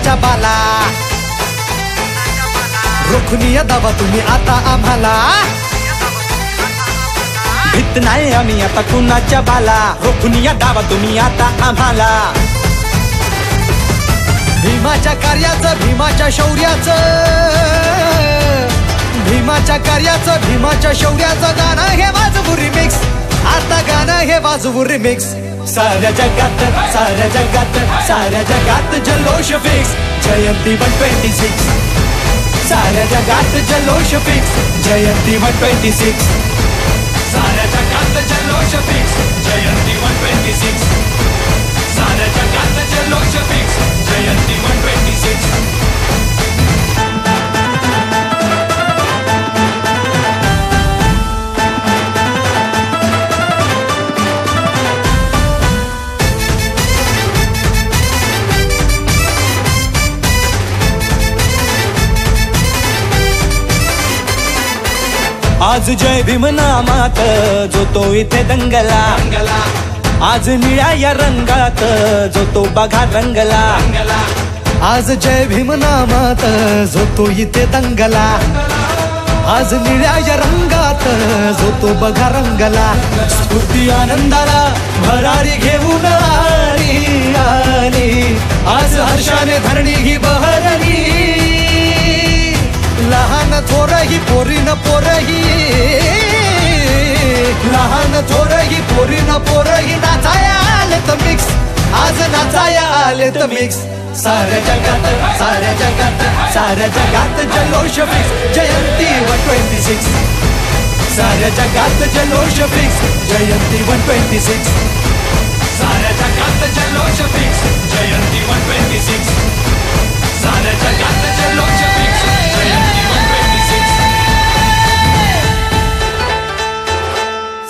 कुणाच्या बाला रोखून दावा तुम्ही आता आम्हाला भीत नाही आम्ही आता कुणाच्या बाला रोखून दावा तुम्ही आता आम्हाला भीमाच्या कार्याचं भीमाच्या शौर्याचं भीमाच्या कार्याचं भीमाच्या शौर्याचं गाणं हे वाजवू रिमिक्स आता गाणं हे वाजवू रिमिक्स साऱ्या जगात जल्लोष फिक्स जयंती 126 साऱ्या जगात जल्लोष फिक्स जयंती 126 साऱ्या जगात जल्लोष फिक्स जयंती 126 साऱ्या जगात जल्लोष फिक्स जयंती 126 आज जय भीम नामात जो तो इथे दंगला आज निळ्या या रंगात जो तो बघा रंगला आज जय भीम नामात जो तो इथे दंगला आज निळ्या या रंगात जो तो बघा रंगला स्फूर्ती आनंदाला भरारी घेऊन आली आज हर्षाने धरणी ही बहरली लहान थोरही पोरीन पोरही लहान थोरही पोरीन पोरही नाचाया आले तर मिक्स आज नाचाया आले तर मिक्स साऱ्या जगात जल्लोष फिक्स जयंती 126 साऱ्या जगात जल्लोष फिक्स जयंती 126 साऱ्या जगात जल्लोष फिक्स जयंती 126 साऱ्या जगात जल्लोष फिक्स जयंती 126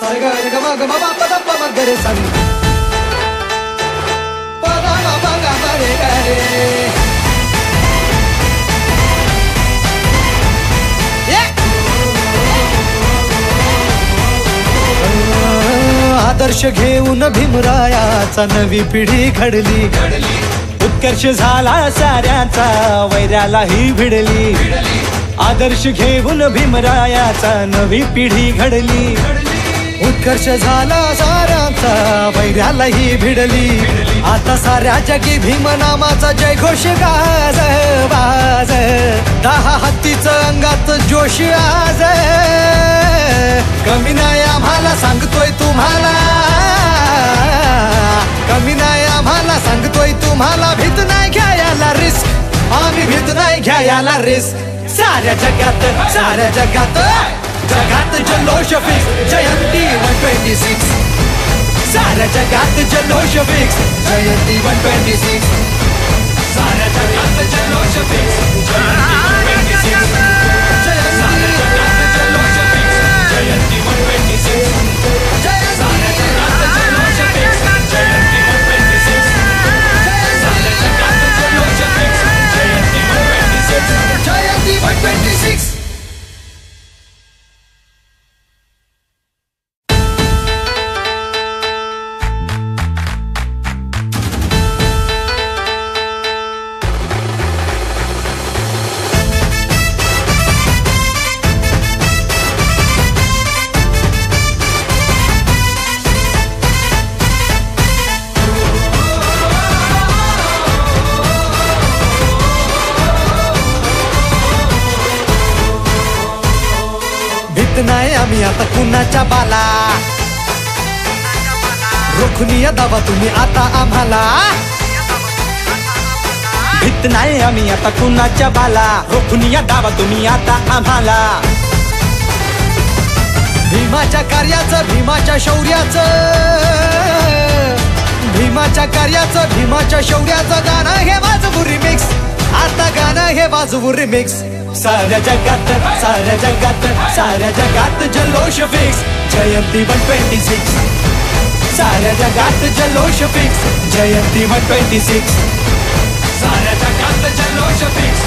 सारे गा गा गा मा पा दा पा ग रे सा पा दा मा गा मा रे गा रे आदर्श घेऊन भीमरायाचा नवी पिढी घडली उत्कर्ष झाला साऱ्याचा वैरालाही भिडली आदर्श घेऊन भीमरायाचा नवी पिढी घडली उत्कर्ष झाला साऱ्यांचा वैरालाही भिडली आता साऱ्या जगी भीम नामाचा जय घोष गाज बाज 10 हत्तीचं अंगात जोश आज कमी नाही आम्हाला सांगतोय तुम्हाला कमी नाही आम्हाला सांगतोय तुम्हाला भीत नाही घ्यायला रिस्क आम्ही भीत नाही घ्यायला रिस्क साऱ्या जगात जल्लोष फिक्स जयंती 126 साऱ्या जगात जल्लोष फिक्स जयंती 126 साऱ्या जगात जल्लोष फिक्स जयंती 126 साऱ्या जगात जल्लोष फिक्स जयंती 126 साऱ्या जगात जल्लोष फिक्स जयंती 126 साऱ्या जगात जल्लोष फिक्स जयंती 126 जयंती 126 नाही आम्ही आता कुणाच्या बाला रोखून दावा तुम्ही आता आम्हाला भीत नाही आम्ही आता कुणाच्या बाला रोखून दावा तुम्ही आता आम्हाला भीमाच्या कार्याचं भीमाच्या शौर्याचं भीमाच्या कार्याचं भीमाच्या शौर्याचं गाणं हे वाजवू रिमिक्स आता गाणं हे वाजवू रिमिक्स साऱ्या जगात जल्लोष फिक्स जयंती 126 साऱ्या जगात जल्लोष फिक्स जयंती 126 साऱ्या जगात जल्लोष फिक्स